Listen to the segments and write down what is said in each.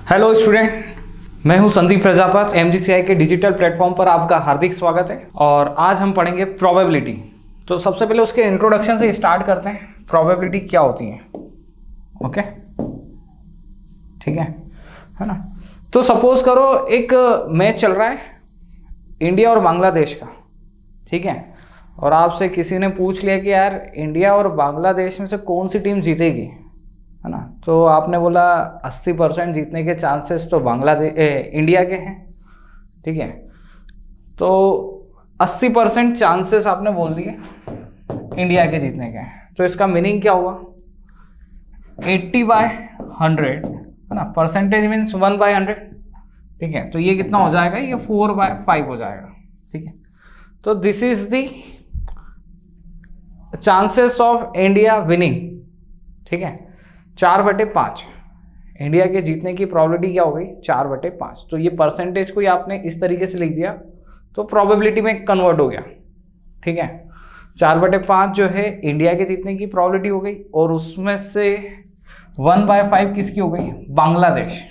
Hello student, मैं हूं Sandeep Prajapat. MGCI के डिजिटल प्लेटफॉर्म पर आपका हार्दिक स्वागत है। और आज हम पढ़ेंगे प्रोबेबिलिटी। तो सबसे पहले उसके इंट्रोडक्शन से स्टार्ट करते हैं। प्रोबेबिलिटी क्या होती है? ओके, ठीक है ना। तो सपोज करो एक मैच चल रहा है इंडिया और बांग्लादेश का, ठीक है। और आपसे किसी ने पूछ लिया कि यार इंडिया और बांग्लादेश में से कौन सी टीम जीतेगी, है ना। तो आपने बोला 80% जीतने के चांसेस तो इंडिया के हैं, ठीक है। तो 80% चांसेस आपने बोल दिए इंडिया के जीतने के हैं। तो इसका मीनिंग क्या हुआ? 80/100, है ना। परसेंटेज मीन्स 1/100, ठीक है। तो ये कितना हो जाएगा? ये 4/5 हो जाएगा, ठीक है। तो this is the chances of India winning, ठीक है। 4/5 इंडिया के जीतने की प्रोबेबिलिटी क्या हो गई? 4/5। तो ये परसेंटेज को ही आपने इस तरीके से लिख दिया तो प्रोबेबिलिटी में कन्वर्ट हो गया, ठीक है। 4/5 जो है इंडिया के जीतने की प्रोबेबिलिटी हो गई, और उसमें से 1/5 किसकी हो गई? बांग्लादेश।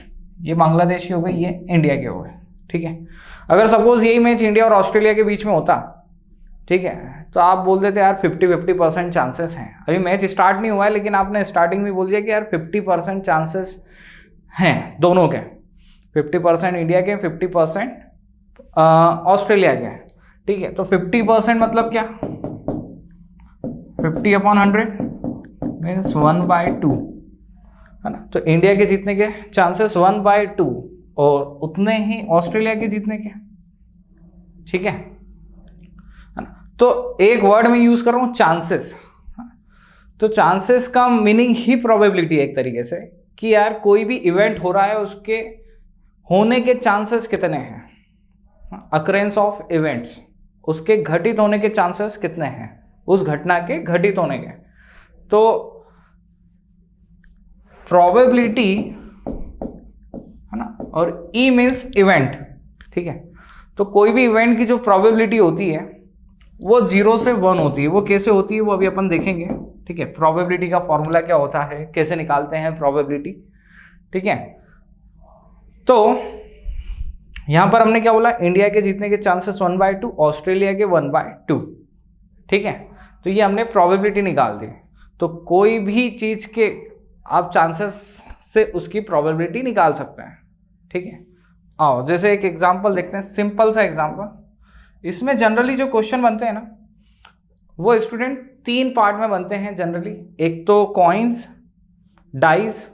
ये बांग्लादेश की हो गई, ये इंडिया के हो गए, ठीक है। अगर सपोज यही मैच इंडिया और ऑस्ट्रेलिया के बीच में होता, ठीक है, तो आप बोल देते यार 50-50% चांसेस हैं। अभी मैच स्टार्ट नहीं हुआ है, लेकिन आपने स्टार्टिंग में बोल दिया कि यार 50% चांसेस हैं दोनों के। 50% इंडिया के, 50% ऑस्ट्रेलिया के, ठीक है। तो 50% मतलब क्या? 50/100 मीन्स 1/2, है ना। तो इंडिया के जीतने के चांसेस 1/2 और उतने ही ऑस्ट्रेलिया के जीतने के, ठीक है। तो एक वर्ड में यूज कर रहा हूं, चांसेस। तो चांसेस का मीनिंग ही प्रोबेबिलिटी है एक तरीके से, कि यार कोई भी इवेंट हो रहा है उसके होने के चांसेस कितने हैं। अकरेंस ऑफ इवेंट्स, उसके घटित होने के चांसेस कितने हैं, उस घटना के घटित होने के। तो प्रोबेबिलिटी, है ना, और ई मीन्स इवेंट, ठीक है। तो कोई भी इवेंट की जो प्रोबेबिलिटी होती है वो 0 से 1 होती है। वो कैसे होती है वो अभी अपन देखेंगे, ठीक है। प्रोबेबिलिटी का फॉर्मूला क्या होता है, कैसे निकालते हैं प्रोबेबिलिटी, ठीक है। तो यहां पर हमने क्या बोला? इंडिया के जीतने के चांसेस 1/2, ऑस्ट्रेलिया के 1/2, ठीक है। तो ये हमने प्रोबेबिलिटी निकाल दी। तो कोई भी चीज के आप चांसेस से उसकी प्रोबेबिलिटी निकाल सकते हैं, ठीक है। आओ जैसे एक एग्जाम्पल देखते हैं, सिंपल सा एग्जाम्पल। इसमें जनरली जो क्वेश्चन बनते हैं ना, वो स्टूडेंट 3 पार्ट में बनते हैं जनरली। एक तो कॉइन्स, डाइस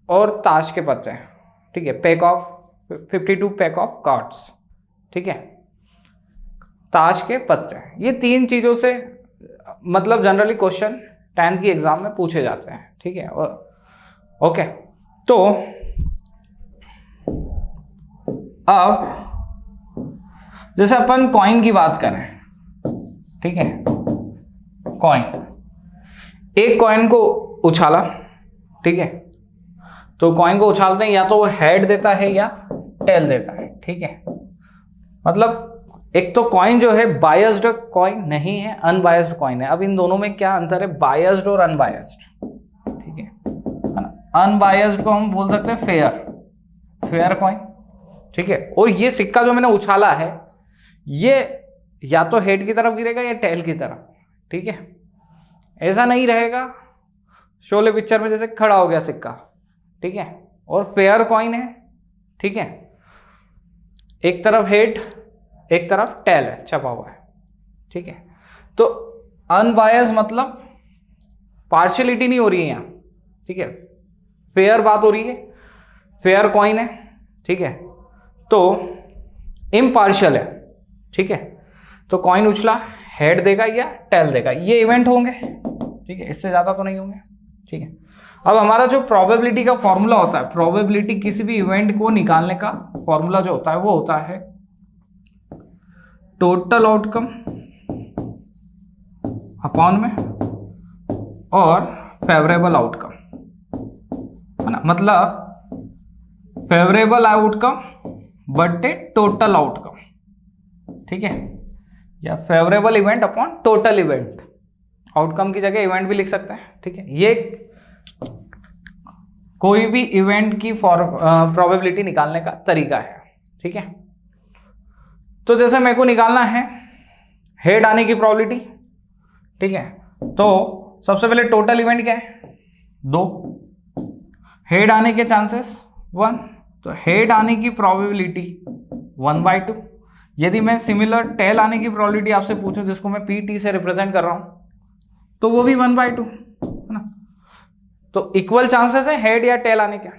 और ताश के पत्ते, ठीक है। 52 पैक ऑफ कार्ड्स, ठीक है। ताश के पत्ते, ये 3 चीजों से मतलब जनरली क्वेश्चन 10th की एग्जाम में पूछे जाते हैं, ठीक है। ओके, तो अब जैसे अपन कॉइन की बात करें, ठीक है। कॉइन, एक कॉइन को उछाला, ठीक है। तो कॉइन को उछालते हैं, या तो वो हेड देता है या टेल देता है, ठीक है। मतलब एक तो कॉइन जो है बायस्ड कॉइन नहीं है, अनबायस्ड कॉइन है। अब इन दोनों में क्या अंतर है? बायस्ड और अनबायस्ड, ठीक है। अनबायस्ड को हम बोल सकते हैं फेयर कॉइन, ठीक है। और ये सिक्का जो मैंने उछाला है, ये या तो हेड की तरफ गिरेगा या टेल की तरफ, ठीक है। ऐसा नहीं रहेगा शोले पिक्चर में जैसे खड़ा हो गया सिक्का, ठीक है। और फेयर कॉइन है, ठीक है। एक तरफ हेड, एक तरफ टेल है, छपा हुआ है, ठीक है। तो अनबायस मतलब पार्शियलिटी नहीं हो रही है यहां, ठीक है। फेयर बात हो रही है, फेयर कॉइन है, ठीक है। तो इम्पार्शियल है, ठीक है। तो कॉइन उछला, हेड देगा या टेल देगा, ये इवेंट होंगे, ठीक है। इससे ज्यादा तो नहीं होंगे, ठीक है। अब हमारा जो प्रोबेबिलिटी का फॉर्मूला होता है, प्रोबेबिलिटी किसी भी इवेंट को निकालने का फॉर्मूला जो होता है वो होता है टोटल आउटकम अपॉन में और फेवरेबल आउटकम, है ना। मतलब फेवरेबल आउटकम बटे टोटल आउटकम, ठीक है। या favourable event upon total event, outcome की जगह इवेंट भी लिख सकते हैं, ठीक है। ये कोई भी इवेंट की प्रोबेबिलिटी निकालने का तरीका है, ठीक है। तो जैसे मेरे को निकालना है हेड आने की प्रोबेबिलिटी, ठीक है। तो सबसे पहले टोटल इवेंट क्या है, 2, हेड आने के चांसेस 1, तो हेड आने की प्रोबेबिलिटी 1/2। यदि मैं सिमिलर टेल आने की प्रोबेबिलिटी आपसे पूछूं जिसको मैं PT से रिप्रेजेंट कर रहा हूं, तो वो भी 1/2 है ना। तो इक्वल चांसेस है हेड या टेल आने के,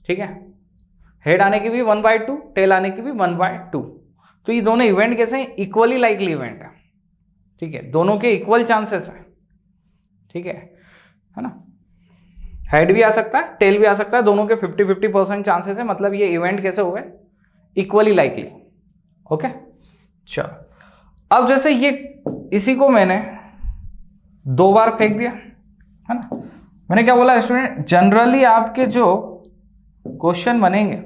ठीक है। हेड आने की भी 1/2, टेल आने की भी 1/2। तो ये दोनों इवेंट कैसे हैं, इक्वली लाइकली इवेंट है, ठीक है। दोनों के इक्वल चांसेस है, ठीक है ना। हेड भी आ सकता है, टेल भी आ सकता है, दोनों के 50-50% चांसेस है। मतलब ये इवेंट कैसे हुए, इक्वली लाइकली। ओके, चलो अब जैसे ये इसी को मैंने 2 बार फेंक दिया, है ना। मैंने क्या बोला स्टूडेंट, जनरली आपके जो क्वेश्चन बनेंगे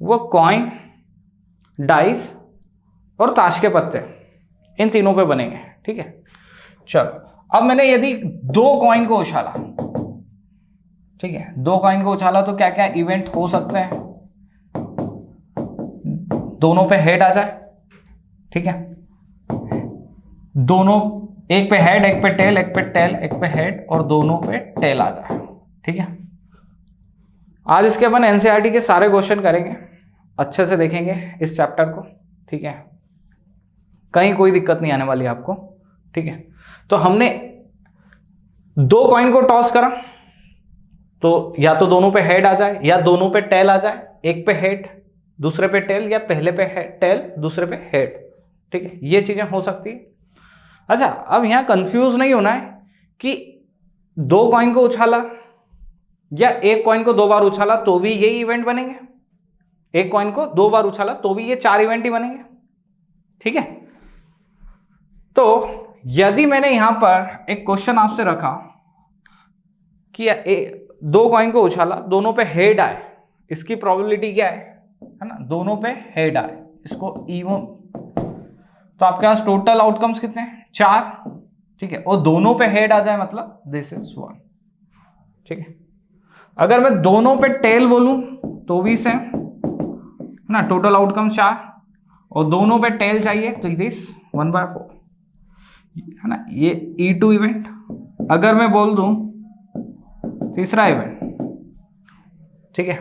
वो कॉइन, डाइस और ताश के पत्ते, इन तीनों पे बनेंगे, ठीक है। चलो अब मैंने यदि 2 कॉइन को उछाला, ठीक है, 2 कॉइन को उछाला तो क्या क्या इवेंट हो सकते हैं, दोनों पे हेड आ जाए, ठीक है। दोनों, एक पे हेड, एक पे टेल, एक पे टेल, एक पे हेड, और दोनों पे टेल आ जाए, ठीक है। आज इसके अपन NCERT के सारे क्वेश्चन करेंगे, अच्छे से देखेंगे इस चैप्टर को, ठीक है। कहीं कोई दिक्कत नहीं आने वाली आपको, ठीक है। तो हमने 2 कॉइन को टॉस करा, तो या तो दोनों पे हेड आ जाए या दोनों पे टेल आ जाए, एक पे हेड दूसरे पे टेल, या पहले पे टेल दूसरे पे हेड, ठीक है। ये चीजें हो सकती है। अच्छा, अब यहां कंफ्यूज नहीं होना है कि 2 कॉइन को उछाला या 1 कॉइन को 2 बार उछाला तो भी यही इवेंट बनेंगे, 1 कॉइन को 2 बार उछाला तो भी ये 4 इवेंट ही बनेंगे, ठीक है। तो यदि मैंने यहां पर एक क्वेश्चन आपसे रखा कि 2 कॉइन को उछाला, दोनों पे हेड आए, इसकी प्रोबेबिलिटी क्या है ना, दोनों पे हेड आए, इसको इवन, तो आपके पास टोटल आउटकम्स कितने हैं, 4, ठीक है। और दोनों पे हेड आ जाए मतलब दिस इज 1, ठीक है। अगर मैं दोनों पे टेल बोलूं तो भी सेम है ना, टोटल आउटकम 4, और दोनों पे टेल चाहिए तो दिस 1/4 है ना, ये E2 इवेंट। अगर मैं बोल दूं तीसरा इवेंट, ठीक है,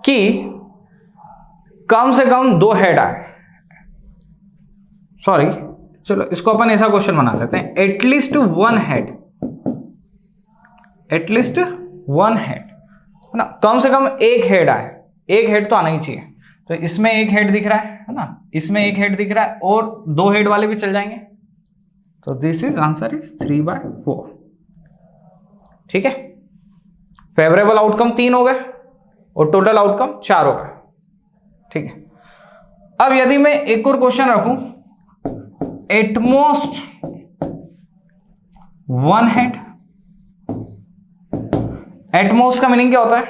कि कम से कम 2 हेड आए, सॉरी चलो इसको अपन ऐसा क्वेश्चन बना लेते हैं, एटलीस्ट 1 हेड, एटलीस्ट 1 हेड है ना, कम से कम 1 हेड आए, 1 हेड तो आना ही चाहिए। तो इसमें 1 हेड दिख रहा है ना, इसमें 1 हेड दिख रहा है, और 2 हेड वाले भी चल जाएंगे, तो दिस इज आंसर इज 3/4, ठीक है। फेवरेबल आउटकम 3 हो गए और टोटल आउटकम 4 हो गए, ठीक है। अब यदि मैं एक और क्वेश्चन रखूं, एटमोस्ट 1 हेड, एटमोस्ट का मीनिंग क्या होता है,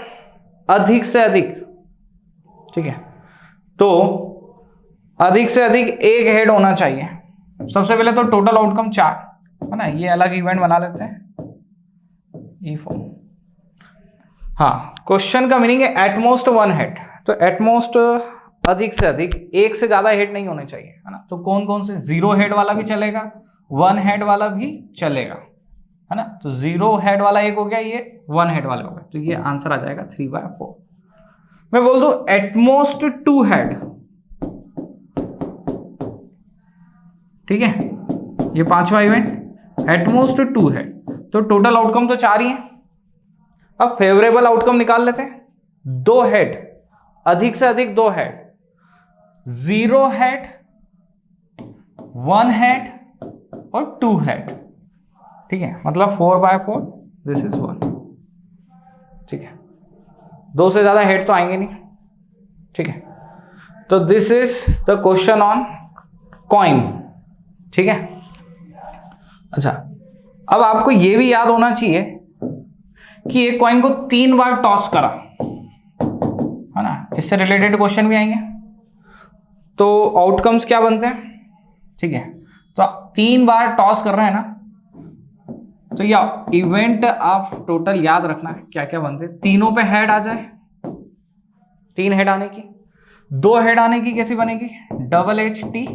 अधिक से अधिक, ठीक है। तो अधिक से अधिक 1 हेड होना चाहिए। सबसे पहले तो टोटल आउटकम 4 है ना, ये अलग इवेंट बना लेते हैं, E4। हाँ, क्वेश्चन का मीनिंग है एटमोस्ट 1 हेड, तो एटमोस्ट अधिक से अधिक, 1 से ज्यादा हेड नहीं होने चाहिए, है ना। तो कौन कौन से, 0 हेड वाला भी चलेगा, 1 हेड वाला भी चलेगा, है ना। तो 0 हेड वाला एक हो गया, ये 1 हेड वाला हो गया, तो ये आंसर आ जाएगा 3/4। मैं बोल दूं एटमोस्ट 2 हेड, ठीक है, ये 5वां इवेंट, एटमोस्ट 2 हेड, तो टोटल आउटकम तो 4 ही है। अब फेवरेबल आउटकम निकाल लेते हैं, 2 हेड, अधिक से अधिक 2 हेड, 0 हेड, 1 हेड और 2 हेड, ठीक है, मतलब 4/4, दिस इज 1, ठीक है। 2 से ज्यादा हेड तो आएंगे नहीं, ठीक है। तो this is the question on coin, ठीक है। अच्छा, अब आपको यह भी याद होना चाहिए कि एक कॉइन को 3 बार टॉस करा, है ना, इससे रिलेटेड क्वेश्चन भी आएंगे, तो आउटकम्स क्या बनते हैं, ठीक है। तो 3 बार टॉस कर रहे हैं ना, तो या इवेंट आप टोटल याद रखना है क्या क्या बनते हैं। तीनों पे हेड आ जाए, 3 हेड आने की, 2 हेड आने की कैसी बनेगी, double H T,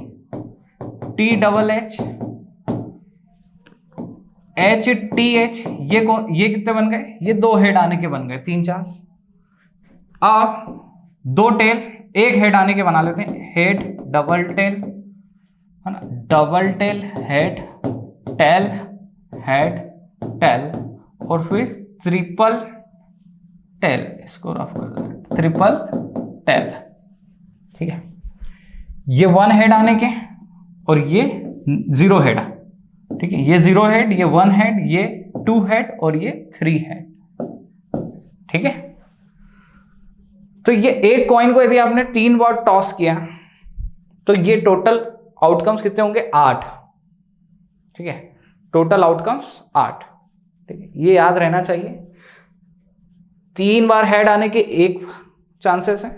T double H, H T H, ये कितने बन गए, ये 2 हेड आने के बन गए, 3 चांस। अब 2 टेल, 1 हेड आने के बना लेते हैं, हेड डबल टेल, है ना, double tail head tail head tail, और फिर ट्रिपल टेल, इसको रफ कर देते, ट्रिपल टेल। ठीक है, ये 1 हेड आने के और ये 0 हेड। ठीक है, ये 0 हेड, ये 1 हेड, ये 2 हेड और ये 3 हेड। ठीक है, तो ये एक कॉइन को यदि आपने 3 बार टॉस किया तो ये टोटल आउटकम्स कितने होंगे, 8। ठीक है, टोटल आउटकम्स 8। ठीक है, ये याद रहना चाहिए। 3 बार हेड आने के 1 चांसेस है,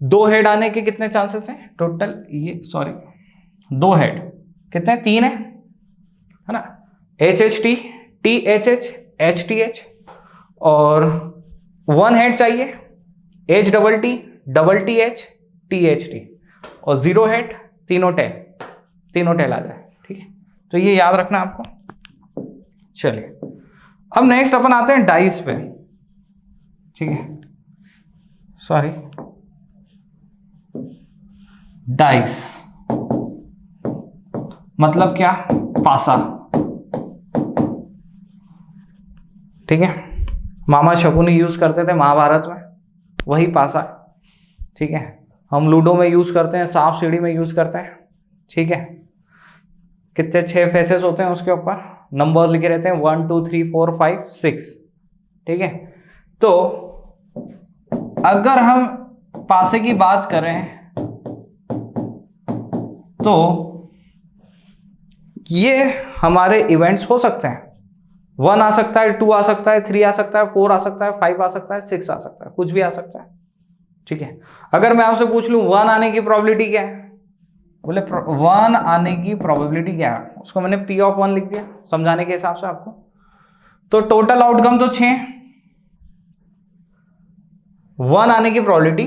2 हेड आने के कितने चांसेस हैं टोटल, ये सॉरी 2 हेड कितने, 3 है ना, H H T, T H H, H T H, और 1 हेड चाहिए, H double T H, T H T, और 0 हेड, तीनों टेल आ जाए। ठीक है, तो ये याद रखना आपको। चलिए अब नेक्स्ट अपन आते हैं डाइस पे। ठीक है, सॉरी, डाइस मतलब क्या, पासा। ठीक है, मामा शकुनी यूज करते थे महाभारत में, वही पासा है। ठीक है, हम लूडो में यूज करते हैं, सांप सीढ़ी में यूज करते हैं। ठीक है, कितने 6 फेसेस होते हैं, उसके ऊपर नंबर लिखे रहते हैं 1 2 3 4 5 6। ठीक है, तो अगर हम पासे की बात करें तो ये हमारे इवेंट्स हो सकते हैं, 1 आ सकता है, 2 आ सकता है, 3 आ सकता है, 4 आ सकता है, 5 आ सकता है, 6 आ सकता है, कुछ भी आ सकता है। ठीक है, अगर मैं आपसे पूछ लूं 1 आने की प्रोबेबिलिटी क्या है, बोले 1 आने की प्रोबेबिलिटी क्या है, उसको मैंने P ऑफ 1 लिख दिया समझाने के हिसाब से आपको। तो टोटल आउटकम तो 6, 1 आने की प्रोबेबिलिटी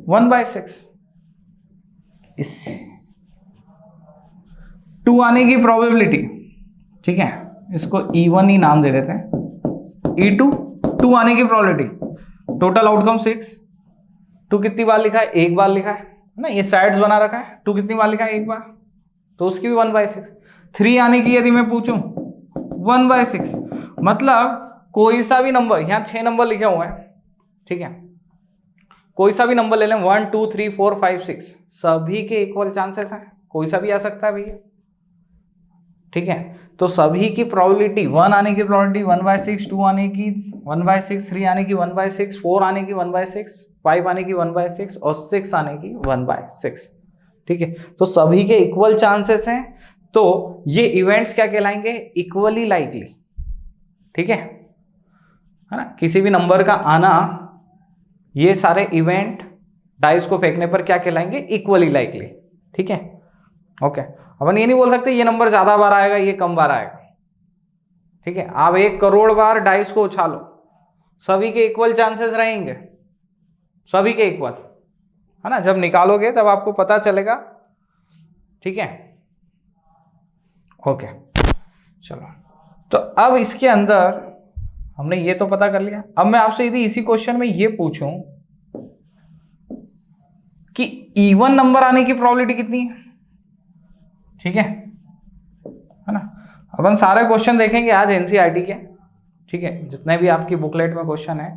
1/6, इससे 2 आने की प्रोबेबिलिटी, ठीक है, इसको E1 ही नाम दे देते हैं, E2, 2 आने की प्रोबेबिलिटी, टोटल आउटकम 6। 2 कितनी बार लिखा है, 1 बार लिखा है ना, ये साइड्स बना रखा है, 2 कितनी बार लिखा है, 1 बार, तो उसकी भी 1/6। 3 आने की यदि मैं पूछूं 1/6, मतलब कोई सा भी नंबर, यहां 6 नंबर लिखे हुए हैं। ठीक है, कोई सा भी नंबर ले लें, 1 2 3 4 5 6, सभी के इक्वल चांसेस हैं, कोई सा भी आ सकता है भैया। ठीक है, तो सभी की प्रोबेबिलिटी, 1 आने की प्रोबेबिलिटी 1/6, 2 आने की 1/6, 3 आने की 1/6, 4 आने की 1/6, 5 आने की 1/6 और 6 आने की 1/6। ठीक है, तो सभी के इक्वल चांसेस हैं, तो ये इवेंट्स क्या कहलाएंगे, इक्वली लाइकली। ठीक है ना, किसी भी नंबर का आना, ये सारे इवेंट डाइस को फेंकने पर क्या कहलाएंगे, इक्वली लाइकली। ठीक है, ओके, अपन ये नहीं बोल सकते ये नंबर ज्यादा बार आएगा, ये कम बार आएगा। ठीक है, आप 1 करोड़ बार डाइस को उछालो, सभी के इक्वल चांसेस रहेंगे, सभी के इक्वल, है ना, जब निकालोगे तब आपको पता चलेगा। ठीक है, ओके, चलो, तो अब इसके अंदर हमने ये तो पता कर लिया। अब मैं आपसे यदि इसी क्वेश्चन में ये पूछूं कि इवन नंबर आने की प्रोबेबिलिटी कितनी है, ठीक है ना, अपन सारे क्वेश्चन देखेंगे आज एनसीईआरटी के। ठीक है, जितने भी आपकी बुकलेट में क्वेश्चन है,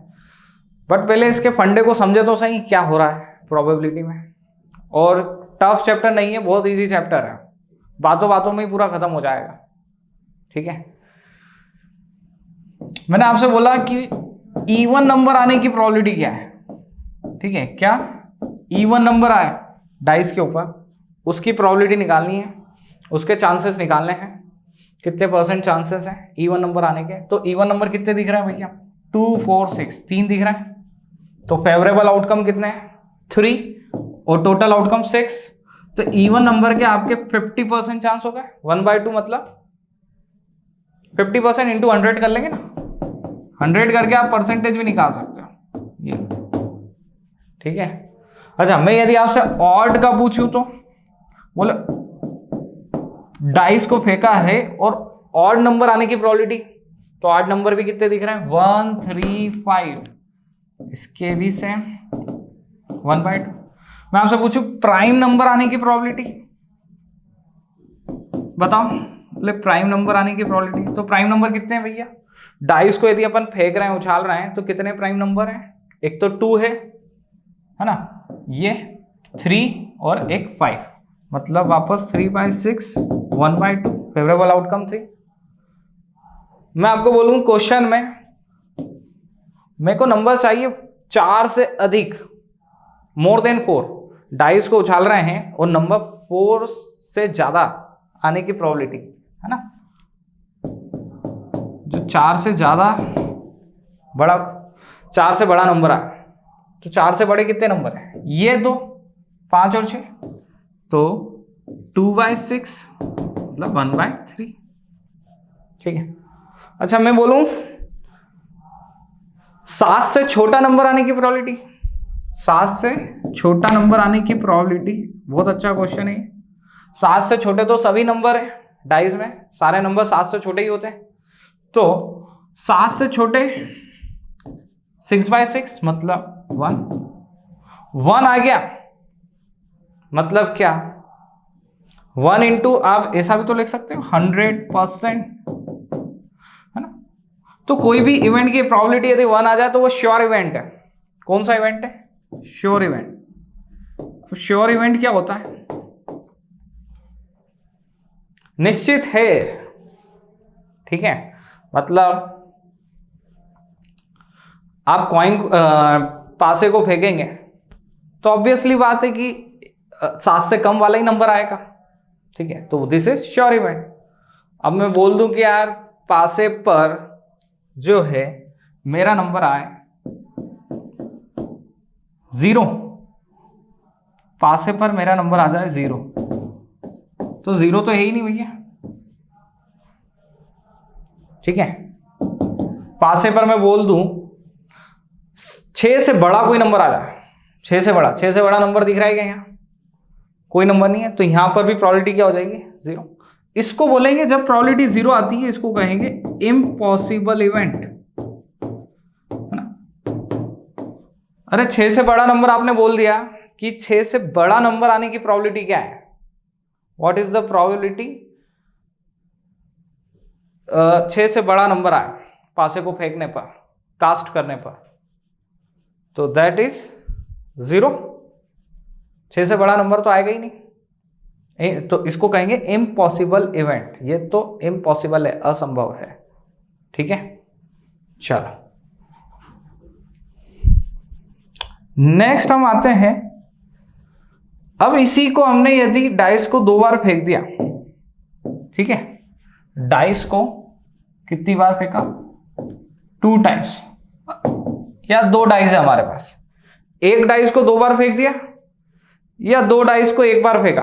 बट पहले इसके फंडे को समझे तो सही क्या हो रहा है प्रोबेबिलिटी में। और टफ चैप्टर नहीं है, बहुत इजी चैप्टर है, बातों बातों में ही पूरा खत्म हो जाएगा। ठीक है, मैंने आपसे बोला कि इवन नंबर आने की प्रोबेबिलिटी क्या है। ठीक है, क्या इवन नंबर आए डाइस के ऊपर, उसकी प्रोबेबिलिटी निकालनी है, उसके चांसेस निकालने हैं, कितने % चांसेस हैं इवन नंबर आने के। तो इवन नंबर कितने दिख रहे हैं भैया, 2 4 6, 3 दिख रहे हैं। तो फेवरेबल आउटकम कितने हैं, 3, और टोटल आउटकम 6। तो इवन नंबर के आपके 50% चांस हो गए, 1/2 मतलब 50% इंटू 100 कर लेंगे ना, 100 करके आप परसेंटेज भी निकाल सकते हो ये, ठीक है। अच्छा, मैं यदि आपसे ऑड का पूछूं तो बोले डाइस को फेंका है और ऑड नंबर आने की प्रोबेबिलिटी, तो ऑड नंबर भी कितने दिख रहे हैं 1 3 5, इसके भी सेम 1/2। मैं आपसे पूछूं प्राइम नंबर आने की प्रोबेबिलिटी बताओ, बोले प्राइम नंबर आने की प्रोबेबिलिटी, तो प्राइम नंबर कितने हैं भैया, डाइस को यदि अपन फेंक रहे हैं उछाल रहे हैं तो कितने प्राइम नंबर हैं, एक तो 2 है ना, ये 3 और एक 5, मतलब वापस 3/6 1/2, फेवरेबल आउटकम 3। मैं आपको बोलूं क्वेश्चन में मेरे को नंबर चाहिए 4 से अधिक, मोर देन 4, डाइस को उछाल रहे हैं और नंबर 4 से ज्यादा आने की प्रोबेबिलिटी है ना, जो 4 से ज्यादा बड़ा, 4 से बड़ा नंबर आए, तो 4 से बड़े कितने नंबर हैं, ये दो 5 और 6, तो 2/6 मतलब 1/3, ठीक है। अच्छा, मैं बोलूं 7 से छोटा नंबर आने की प्रोबेबिलिटी, 7 से छोटा नंबर आने की प्रोबेबिलिटी, बहुत अच्छा क्वेश्चन है। 7 से छोटे तो सभी नंबर है डाइस में, सारे नंबर 7 से छोटे ही होते हैं, तो 7 से छोटे 6/6 मतलब 1 आ गया, मतलब क्या 1 इंटू, आप ऐसा भी तो लिख सकते हो 100%, है ना। तो कोई भी इवेंट की प्रोबेबिलिटी यदि 1 आ जाए तो वो श्योर इवेंट है। कौन सा इवेंट है, श्योर इवेंट। श्योर इवेंट क्या होता है, निश्चित है, ठीक है। मतलब आप कॉइन पासे को फेंकेंगे तो ऑब्वियसली बात है कि 7 से कम वाला ही नंबर आएगा, ठीक है, तो दिस इज श्योर इवेंट। अब मैं बोल दूं कि यार पासे पर जो है मेरा नंबर आए 0, पासे पर मेरा नंबर आ जाए 0, तो 0 तो है ही नहीं भैया, ठीक है। पासे पर मैं बोल दूं 6 से बड़ा कोई नंबर आ जाए, 6 से बड़ा नंबर दिख रहा है क्या, यहाँ कोई नंबर नहीं है, तो यहां पर भी प्रोबेबिलिटी क्या हो जाएगी 0। इसको बोलेंगे जब प्रोबेबिलिटी 0 आती है, इसको कहेंगे इम्पॉसिबल इवेंट, है ना। अरे 6 से बड़ा नंबर आपने बोल दिया कि 6 से बड़ा नंबर आने की प्रोबेबिलिटी क्या है, व्हाट इज द प्रोबेबिलिटी 6 से बड़ा नंबर आए पासे को फेंकने पर, कास्ट करने पर, तो दैट इज 0। 6 से बड़ा नंबर तो आएगा ही नहीं, तो इसको कहेंगे इम्पॉसिबल इवेंट, ये तो इम्पॉसिबल है, असंभव है, ठीक है। चलो नेक्स्ट हम आते हैं, अब इसी को हमने यदि डाइस को 2 बार फेंक दिया, ठीक है, डाइस को कितनी बार फेंका 2 टाइम्स, या 2 डाइस है हमारे पास, एक डाइस को 2 बार फेंक दिया या 2 डाइस को 1 बार फेंका,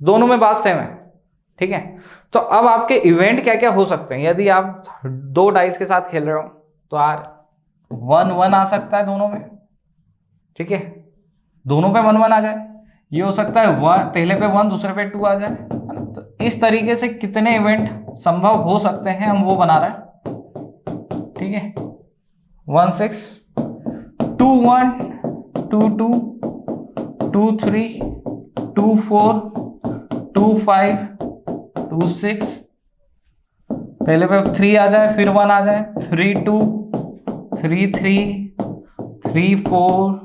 दोनों में बात सेम है, ठीक है। तो अब आपके इवेंट क्या क्या हो सकते हैं, यदि आप 2 डाइस के साथ खेल रहे हो तो यार 1-1 आ सकता है दोनों में, ठीक है, दोनों पे 1-1 आ जाए, ये हो सकता है पहले पे 1 दूसरे पे 2 आ जाए, है ना। तो इस तरीके से कितने इवेंट संभव हो सकते हैं हम वो बना रहे हैं, ठीक है। 1-6 2-1 2-2 2-3 2-4 2-5 2-6, पहले पे 3 आ जाए फिर 1 आ जाए, 3-2 3-3 3-4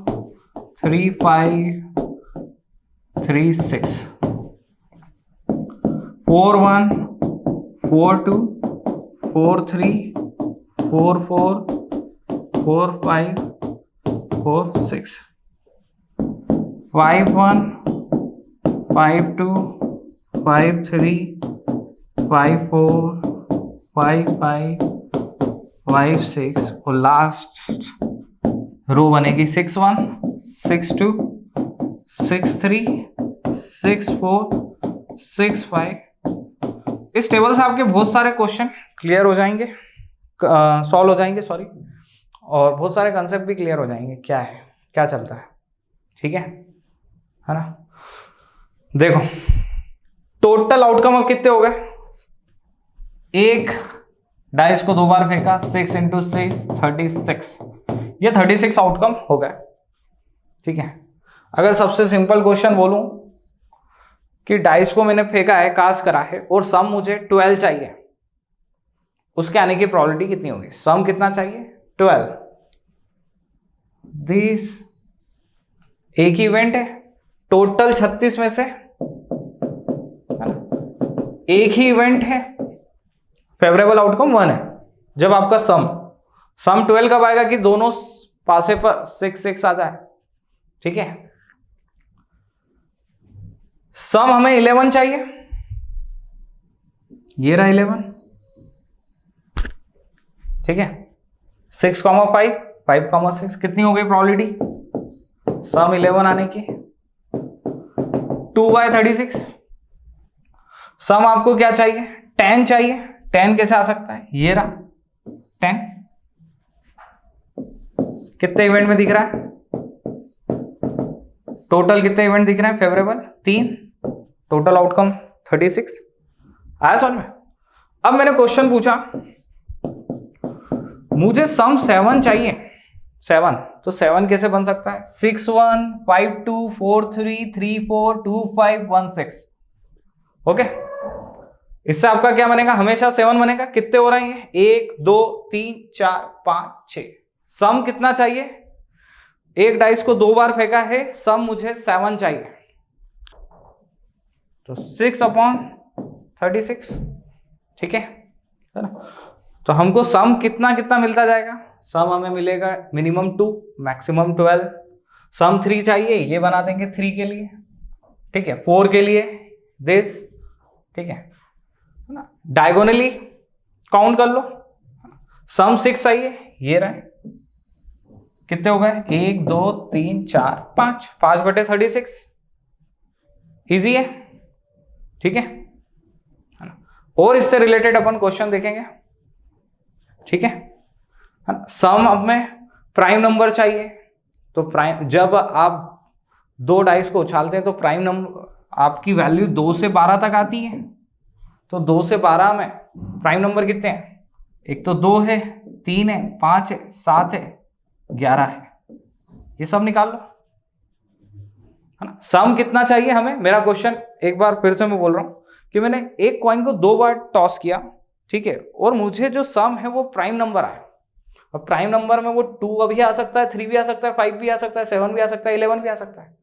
3-5 3-6 4-1 4-2 4-3 4-4 4-5 4-6 5-1 5-2 5-3 5-4 5-5 5-6 और लास्ट रो बनेगी 6-1 6-2 6-3 6-4 6-5। इस टेबल से आपके बहुत सारे क्वेश्चन क्लियर हो जाएंगे, सॉल्व हो जाएंगे सॉरी, और बहुत सारे कंसेप्ट भी क्लियर हो जाएंगे क्या है क्या चलता है, ठीक है ना। देखो टोटल आउटकम अब कितने हो गए, एक डाइस को 2 बार फेंका, 6 × 6 36, ये 36 आउटकम हो गए, ठीक है। अगर सबसे सिंपल क्वेश्चन बोलूं कि डाइस को मैंने फेंका है, कास्ट करा है और सम मुझे 12 चाहिए, उसके आने की प्रोबेबिलिटी कितनी होगी, सम कितना चाहिए 12, दिस एक ही इवेंट है, टोटल 36 में से एक ही इवेंट है, फेवरेबल आउटकम 1 है। जब आपका सम 12 कब आएगा कि दोनों पासे पर 6 6 आ जाए, ठीक है। सम हमें 11 चाहिए, ये रहा 11, ठीक है। 6, 5, 5, 6 कितनी हो गई प्रोबेबिलिटी सम 11 आने की, 2/36। सम आपको क्या चाहिए 10 चाहिए, 10 कैसे आ सकता है, ये रहा 10, कितने इवेंट में दिख रहा है, टोटल कितने इवेंट दिख रहे हैं फेवरेबल 3, टोटल आउटकम 36 आया समझ में। अब मैंने क्वेश्चन पूछा मुझे सम 7 चाहिए, 7, तो 7 कैसे बन सकता है 6 1 5 2 4 3 3 4 2 5 1 6, ओके। इससे आपका क्या बनेगा, हमेशा 7 बनेगा। कितने हो रहे हैं 1 2 3 4 5 6, सम कितना चाहिए, एक डाइस को 2 बार फेंका है, सम मुझे 7 चाहिए, तो 6/36, ठीक है ना। तो हमको सम कितना कितना मिलता जाएगा, सम हमें मिलेगा मिनिमम 2 मैक्सिमम 12, सम 3 चाहिए, ये बना देंगे 3 के लिए, ठीक है, 4 के लिए दिस, ठीक है ना। डायगोनली काउंट कर लो, सम 6 चाहिए, ये रहे, कितने हो गए 1 2 3 4 5, 5/36, इजी है, ठीक है ना। और इससे रिलेटेड अपन क्वेश्चन देखेंगे, ठीक है। सम अब में प्राइम नंबर चाहिए, तो प्राइम जब आप 2 डाइस को उछालते हैं तो प्राइम नंबर आपकी वैल्यू 2 से 12 तक आती है, तो 2 से 12 में प्राइम नंबर कितने हैं, एक तो 2 है, 3 है, 5 है, 7 है, 11 है, ये सब निकाल लो, है ना। सम कितना चाहिए हमें, मेरा क्वेश्चन एक बार फिर से मैं बोल रहा हूं कि मैंने एक कॉइन को 2 बार टॉस किया, ठीक है, और मुझे जो सम है वो प्राइम नंबर आया, और प्राइम नंबर में वो 2 भी आ सकता है, 3 भी आ सकता है, 5 भी आ सकता है, 7 भी आ सकता है, 11 भी आ सकता है,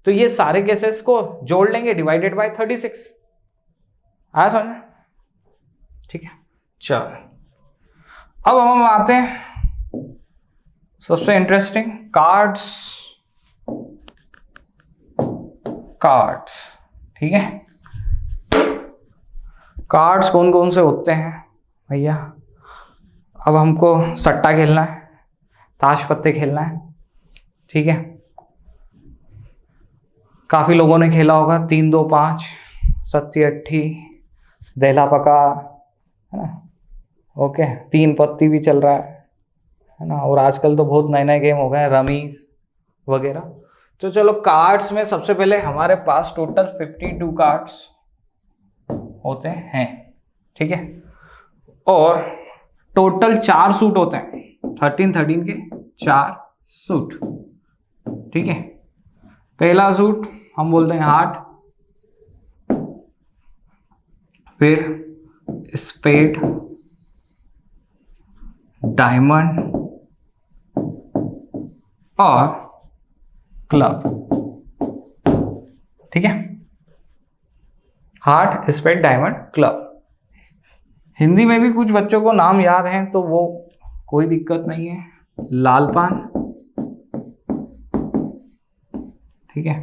तो ये सारे केसेस को जोड़ लेंगे डिवाइडेड बाय 36, आया समझ में, ठीक है। चलो अब हम आते हैं सबसे इंटरेस्टिंग कार्ड्स, ठीक है। कार्ड्स कौन कौन से होते हैं भैया, अब हमको सट्टा खेलना है, ताश पत्ते खेलना है, ठीक है। काफी लोगों ने खेला होगा 3 2 5, सत्ती अट्ठी, दहला पका, है ना, ओके, 3 पत्ती भी चल रहा है ना, और आजकल तो बहुत नए नए गेम हो गए हैं, रमीज वगैरह। तो चलो कार्ड्स में सबसे पहले हमारे पास टोटल 52 कार्ड्स होते हैं, ठीक है, और टोटल 4 सूट होते हैं, 13 के 4 सूट, ठीक है। पहला सूट हम बोलते हैं हार्ट, फिर स्पेड, डायमंड और क्लब, ठीक है। Heart, spade, diamond, club. Hindi में भी कुछ बच्चों को नाम याद हैं तो वो कोई दिक्कत नहीं है, लाल पान, ठीक है,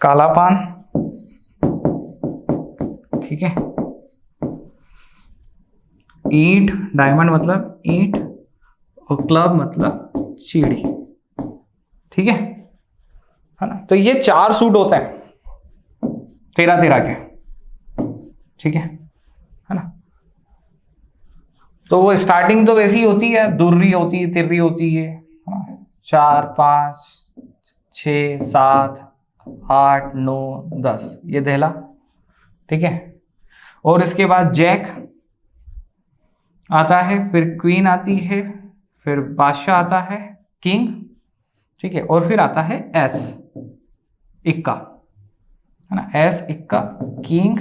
काला पान, ठीक है, ईंट, डायमंड मतलब ईंट, और क्लब मतलब सीढ़ी, ठीक है ना। तो ये 4 सूट होते हैं 13 के, ठीक है ना। तो वो स्टार्टिंग तो वैसी ही होती है, दुर्री होती है, तिर्री होती है, 4 5 6 7 8 9 10, ये दहला, ठीक है। और इसके बाद जैक आता है, फिर क्वीन आती है, फिर बादशाह आता है, किंग, ठीक है, और फिर आता है एस इक्का, है ना, एस इक्का, किंग,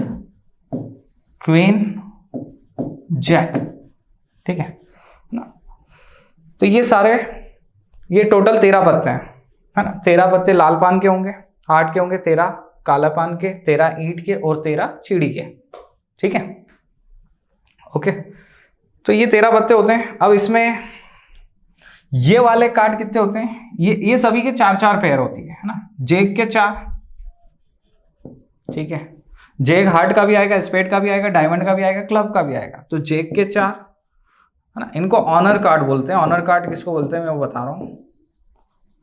क्वीन, जैक, ठीक है ना। तो ये सारे, ये टोटल 13 पत्ते हैं, है ना। 13 पत्ते लाल पान के होंगे, 8 के होंगे, 13 काला पान के, 13 ईंट के और 13 चीड़ी के, ठीक है, ओके। तो ये 13 पत्ते होते हैं। अब इसमें ये वाले कार्ड कितने होते हैं, ये सभी के 4-4 पेयर होती है ना। जेक के 4, ठीक है, जेक हार्ट का भी आएगा, स्पेड का भी आएगा, डायमंड का भी आएगा, क्लब का भी आएगा। तो जेक के 4, है ना, इनको ऑनर कार्ड बोलते हैं। ऑनर कार्ड किसको बोलते हैं मैं वो बता रहा हूँ,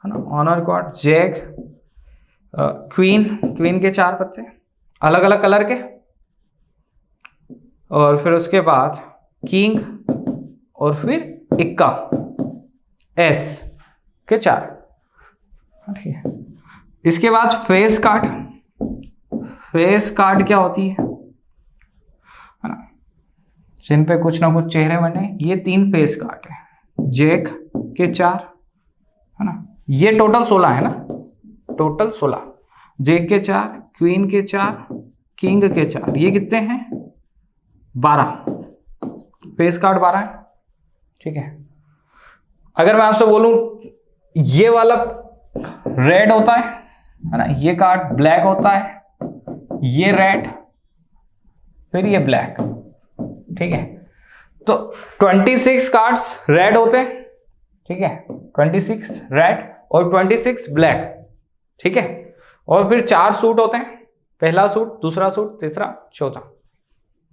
है ना। ऑनर कार्ड जेक, क्वीन के 4 पत्ते अलग अलग कलर के, और फिर उसके बाद किंग, और फिर इक्का एस के 4, ठीक है। इसके बाद फेस कार्ड। फेस कार्ड क्या होती है ना, जिन पे कुछ ना कुछ चेहरे बने, ये 3 फेस कार्ड है। जेक के 4, है ना, ये टोटल 16 है ना, टोटल 16। जेक के 4, क्वीन के 4, किंग के 4, ये कितने हैं 12, फेस कार्ड 12 है, ठीक है। अगर मैं आपसे बोलूं ये वाला रेड होता है ना, ये कार्ड ब्लैक होता है, ये रेड, फिर ये ब्लैक, ठीक है। तो 26 कार्ड्स रेड होते हैं, ठीक है, 26 रेड और 26 ब्लैक, ठीक है। और फिर 4 सूट होते हैं, पहला सूट, दूसरा सूट, तीसरा, चौथा।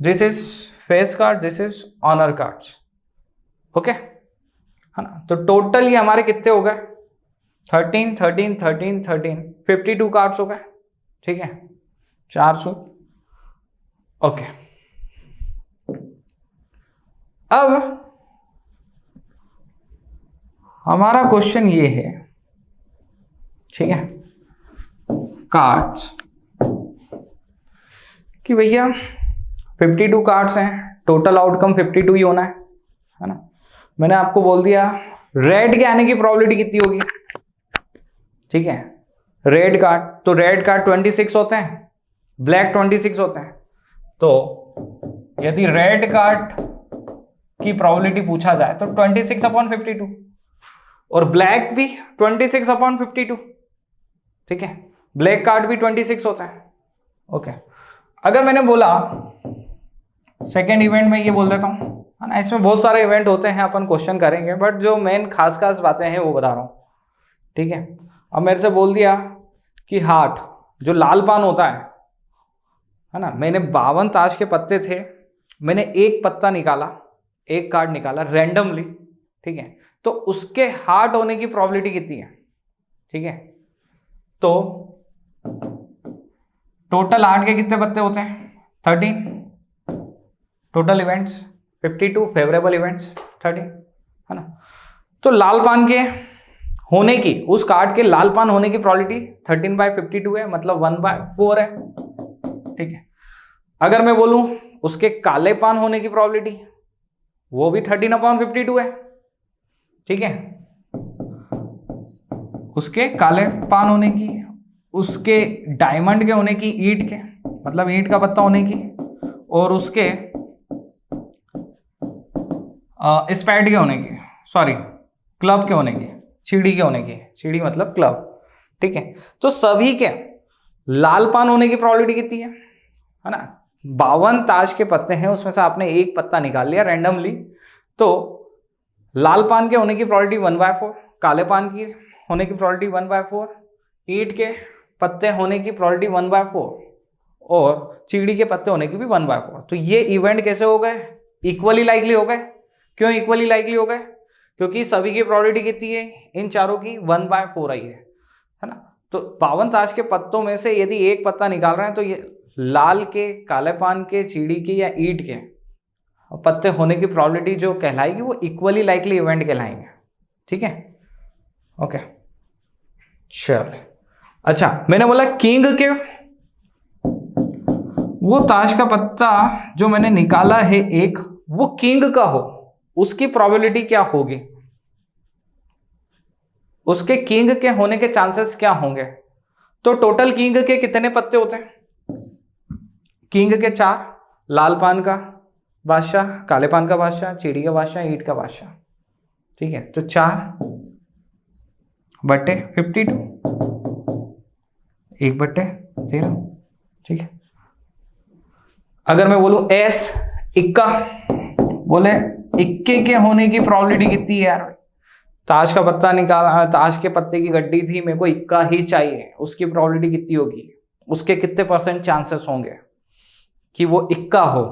This is face card, this is honour cards, okay, है ना। तो टोटल ये हमारे कितने हो गए 13 13 13 13, 52 कार्ड्स हो गए, ठीक है, 4 सूट, ओके। अब हमारा क्वेश्चन ये है, ठीक है, कार्ड्स कि भैया 52 कार्ड्स हैं, टोटल आउटकम 52 ही होना है ना। मैंने आपको बोल दिया रेड के आने की प्रोबेबिलिटी कितनी होगी, ठीक है। रेड कार्ड, तो रेड कार्ड 26 होते हैं, ब्लैक 26 होते हैं। तो यदि रेड कार्ड की प्रोबेबिलिटी पूछा जाए तो 26/52, और ब्लैक भी 26/52, ठीक है, ब्लैक कार्ड भी 26 होता है, ओके। अगर मैंने बोला सेकेंड इवेंट में, ये बोल देता हूँ, है ना, इसमें बहुत सारे इवेंट होते हैं, अपन क्वेश्चन करेंगे, बट जो मेन खास बातें हैं वो बता रहा हूँ, ठीक है। अब मेरे से बोल दिया कि हार्ट, जो लाल पान होता है ना, मैंने 52 ताश के पत्ते थे, मैंने एक पत्ता निकाला, एक कार्ड निकाला रैंडमली, ठीक है, तो उसके हार्ट होने की प्रोबेबिलिटी कितनी है, ठीक है। तो टोटल 8 के कितने पत्ते होते हैं 13, टोटल इवेंट्स 52, फेवरेबल इवेंट्स 13, है ना। तो लाल पान के होने की, उस कार्ड के लाल पान होने की प्रोबेबिलिटी 13/52 है, मतलब 1/4 है, ठीक है। अगर मैं बोलूं उसके काले पान होने की प्रोबेबिलिटी, वो भी 13/52 है, ठीक है। उसके काले पान होने की, उसके डायमंड के होने की, ईंट के, मतलब ईंट का पत्ता होने की, और उसके स्पैड के होने की, सॉरी क्लब के होने की, सीढ़ी के होने की, सीढ़ी मतलब क्लब, ठीक है। तो सभी के लाल पान होने की प्रोबेबिलिटी कितनी है ना। 52 ताश के पत्ते हैं, उसमें से आपने एक पत्ता निकाल लिया रैंडमली, तो लाल पान के होने की प्रोबेबिलिटी 1/4, काले पान की होने की प्रोबेबिलिटी 1/4, ईंट के पत्ते होने की प्रोबेबिलिटी 1/4, और चीड़ी के पत्ते होने की भी 1/4। तो ये इवेंट कैसे हो गए, इक्वली लाइकली हो गए। क्यों इक्वली लाइकली हो गए, क्योंकि सभी की प्रोबेबिलिटी कितनी है, इन चारों की 1/4 आई है ना। तो 52 ताश के पत्तों में से यदि एक पत्ता निकाल रहे हैं, तो ये लाल के, काले पान के, चीड़ी के या ईंट के, पत्ते होने की प्रोबेबिलिटी जो कहलाएगी वो इक्वली लाइकली इवेंट कहलाएंगे, ठीक है। ओके चल, अच्छा मैंने बोला किंग के, वो ताश का पत्ता जो मैंने निकाला है एक, वो किंग का हो, उसकी प्रोबेबिलिटी क्या होगी, उसके किंग के होने के चांसेस क्या होंगे। तो टोटल किंग के कितने पत्ते होते हैं, किंग के 4, लाल पान का बादशाह, काले पान का बादशाह, चिड़ी का बादशाह, ईंट का बादशाह, ठीक है। तो 4/52, 1/13, ठीक है। अगर मैं बोलूं एस इक्का, बोले इक्के के होने की प्रोबेबिलिटी कितनी है यार, ताश का पत्ता निकाला, ताश के पत्ते की गड्डी थी, मेरे को इक्का ही चाहिए, उसकी प्रोबेबिलिटी कितनी होगी, उसके कितने % चांसेस होंगे कि वो इक्का हो,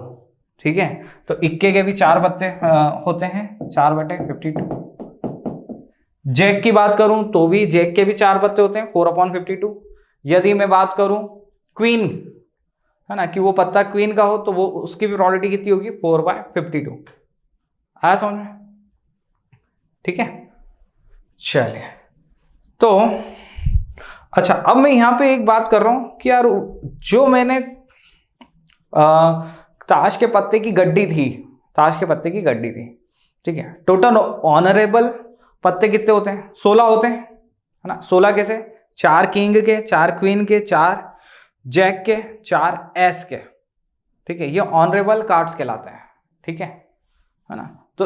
ठीक है। तो इक्के के भी 4 पत्ते होते हैं, 4/52। जैक की बात करूं तो भी जैक के भी 4 पत्ते होते हैं, 4/52। यदि मैं बात करूं क्वीन, है ना, कि वो पत्ता क्वीन का हो, तो वो उसकी भी प्रोबेबिलिटी कितनी होगी, 4/52। आया समझ में, ठीक है। चलिए, तो अच्छा अब मैं यहां पे एक बात कर रहा हूं कि यार जो मैंने ताश के पत्ते की गड्डी थी, ताश के पत्ते की गड्डी थी, ठीक है। टोटल ऑनरेबल पत्ते कितने होते हैं, 16 होते हैं, है ना। 16 कैसे, 4 किंग के, 4 क्वीन के, 4 जैक के, 4 एस के, ठीक है। ये ऑनरेबल कार्ड्स कहलाते हैं, ठीक है ना। तो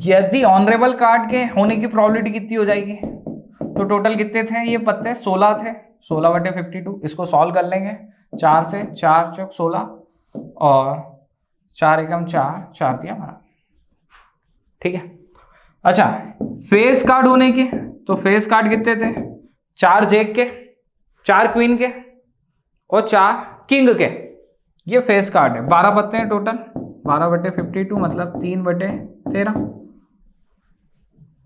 यदि ऑनरेबल कार्ड के होने की प्रोबेबिलिटी कितनी हो जाएगी, तो टोटल कितने थे ये पत्ते, 16 थे, 16/52। इसको सॉल्व कर लेंगे, 4 से 4 चौक 16 और 4 एकम 4, 4 दिया हमारा, ठीक है। अच्छा फेस कार्ड होने के, तो फेस कार्ड कितने थे, 4 जैक के, 4 क्वीन के और 4 किंग के, ये फेस कार्ड है। 12 पत्ते हैं टोटल, 12/52 मतलब 3/13,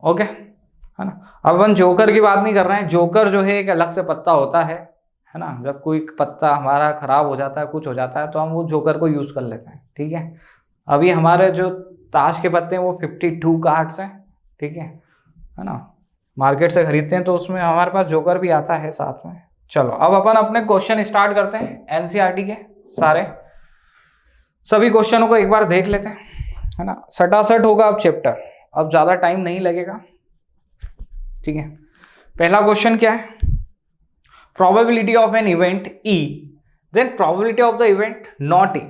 ओके, है ना। अब अपन जोकर की बात नहीं कर रहे हैं, जोकर जो है एक अलग से पत्ता होता है ना। जब कोई पत्ता हमारा खराब हो जाता है, कुछ हो जाता है, तो हम वो जोकर को यूज कर लेते हैं, ठीक है। अभी हमारे जो ताश के पत्ते हैं वो 52 कार्ड्स हैं, ठीक है ना। मार्केट से खरीदते हैं तो उसमें हमारे पास जोकर भी आता है साथ में। चलो अब अपन अपने क्वेश्चन स्टार्ट करते हैं, एनसीईआरटी के सारे सभी क्वेश्चनों को एक बार देख लेते हैं, है ना। सटासट होगा अब चैप्टर, अब ज्यादा टाइम नहीं लगेगा, ठीक है। पहला क्वेश्चन क्या है, probability of an event E, then probability of the event not E,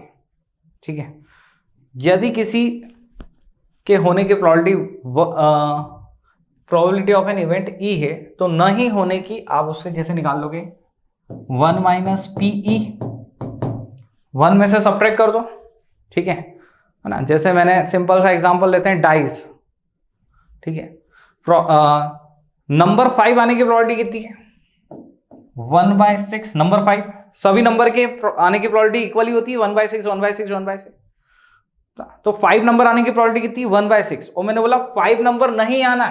ठीक है। यदि किसी के होने की probability of an event E है, तो नहीं होने की आप उससे कैसे निकाल लोगे, 1 - PE, 1 में से सब्ट्रैक्ट कर दो, ठीक है ना। जैसे मैंने सिंपल सा एग्जांपल लेते हैं, डाइस, ठीक है। नंबर 5 आने की प्रोबेबिलिटी कितनी है, 1/6। नंबर 5, सभी नंबर के आने की प्रोबेबिलिटी इक्वली होती है, 1/6, 1/6, 1/6। तो 5 नंबर आने की प्रोबेबिलिटी कितनी, 1/6। और मैंने बोला 5 नंबर नहीं आना,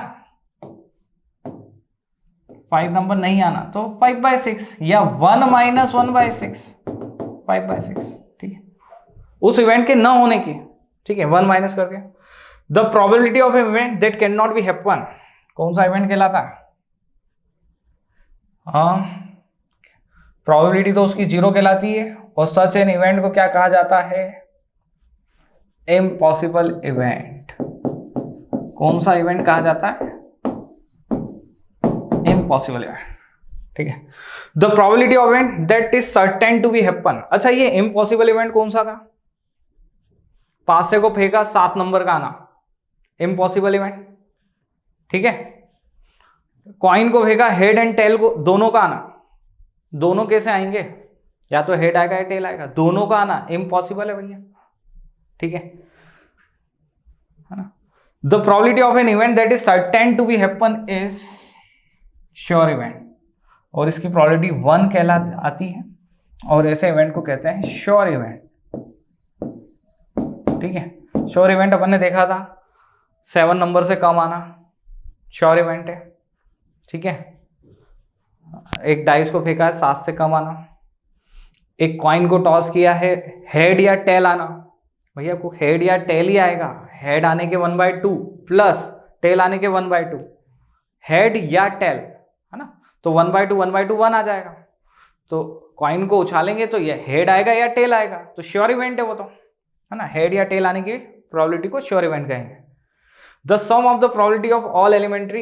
5 नंबर नहीं आना, तो 5/6 या 1 - 1/6, 5/6, ठीक है। उस इवेंट के ना होने की, ठीक है, 1 माइनस कर दिया। The probability of event that can not be happen, कौन सा इवेंट कहलाता है, प्रोबेबिलिटी तो उसकी 0 कहलाती है, और सच एन इवेंट को क्या कहा जाता है, इम्पॉसिबल इवेंट। कौन सा इवेंट कहा जाता है, इम्पॉसिबल इवेंट, ठीक है। The probability of event that is certain to be happen. अच्छा ये इम्पॉसिबल इवेंट कौन सा था, पासे को फेंका 7 नंबर का आना, इम्पॉसिबल इवेंट, ठीक है। कॉइन को फेंका हेड एंड टेल को, दोनों का आना, दोनों कैसे आएंगे, या तो हेड आएगा या टेल आएगा, दोनों का आना इम्पॉसिबल है भैया, ठीक है ना। The probability of an event that is certain to be happen is sure event, और इसकी प्रोबेबिलिटी 1 कहला आती है, और ऐसे इवेंट को कहते हैं श्योर इवेंट, ठीक है। श्योर इवेंट अपन ने देखा था 7 नंबर से कम आना श्योर इवेंट है, ठीक है। एक डाइस को फेंका है 7 से कम आना, एक कॉइन को टॉस किया है हेड या टेल आना, भैया को हेड या टेल ही आएगा, हेड आने के 1/2 प्लस टेल आने के 1/2, हेड या टेल, है ना, तो 1/2 1/2 1 आ जाएगा। तो कॉइन को उछालेंगे तो ये हेड आएगा या टेल आएगा, तो श्योर इवेंट है वो तो, है ना, हेड या टेल आने की प्रोबेबिलिटी को श्योर इवेंट कहेंगे। The sum of the probability of all elementary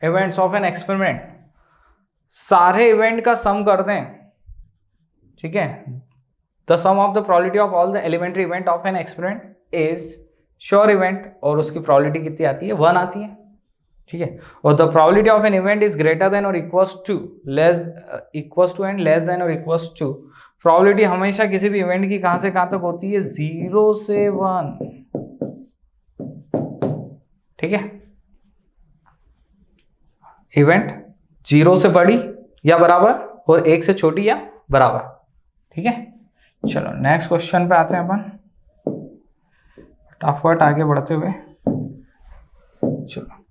events of an experiment, सारे इवेंट का सम करते हैं, ठीक है, the sum of the probability of all the elementary event of an experiment is sure event, और उसकी probability कितनी आती है, 1 आती है, ठीक है। और the probability of an event is greater than और equals to and less than और इक्वल्स टू, प्रोबेबिलिटी हमेशा किसी भी इवेंट की कहां से कहां तक होती है, 0 से 1, ठीक है। इवेंट 0 से बड़ी या बराबर और 1 से छोटी या बराबर, ठीक है। चलो नेक्स्ट क्वेश्चन पे आते हैं अपन, फटाफट आगे बढ़ते हुए। चलो